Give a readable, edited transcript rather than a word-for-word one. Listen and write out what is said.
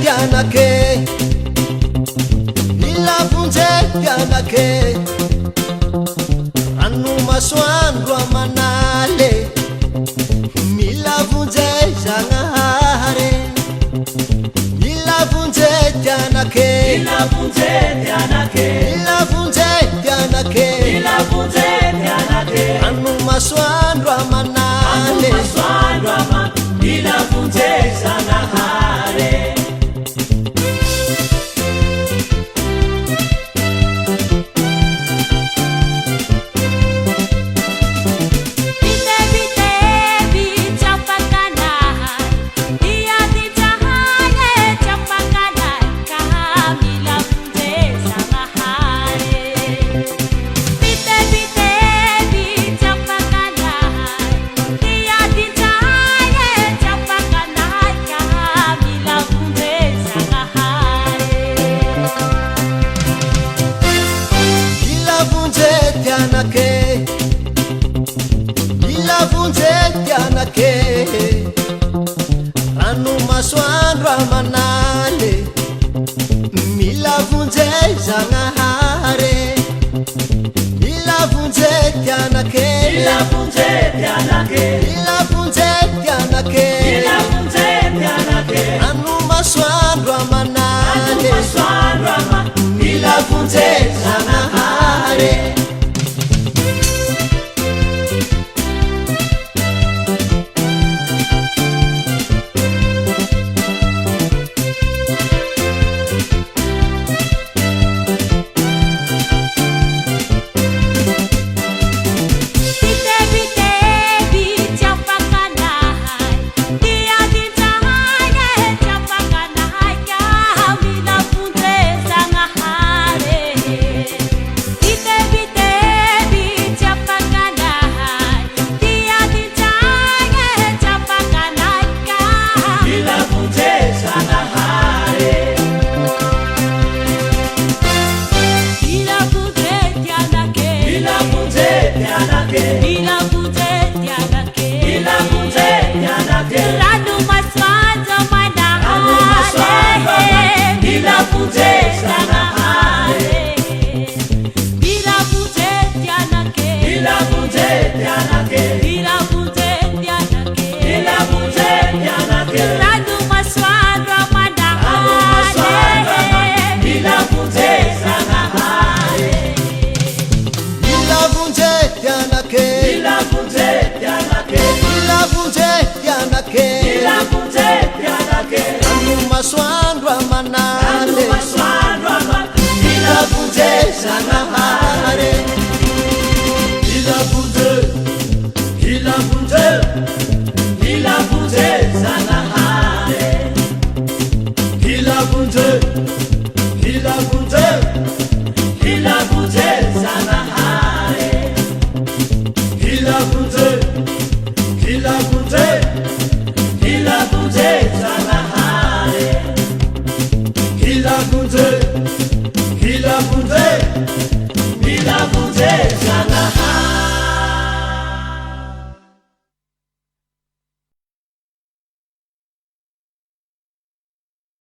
tianake ilavunje tianake anu masoandro amanale milavunje Janahare ilavunje tianake ilavunje tianake ilavunje tianake ilavunje tianake anu masoandro amanale ilavunje Janahare ilavunje tianake anu masoandro amanale milavunje Janahare ilavunje tianake ilavunje tianake ilavunje tianake ilavunje tianake anu masoandro amanale ilavunje Janahare masoandro amanale ilavunje Janahare ilavunje ilavunje ilavunje Janahare ilavunje ilavunje ilavunje Janahare ilavunje ilavunje ilavunje Janahare ilavunje ilavunje ilavunje Janahare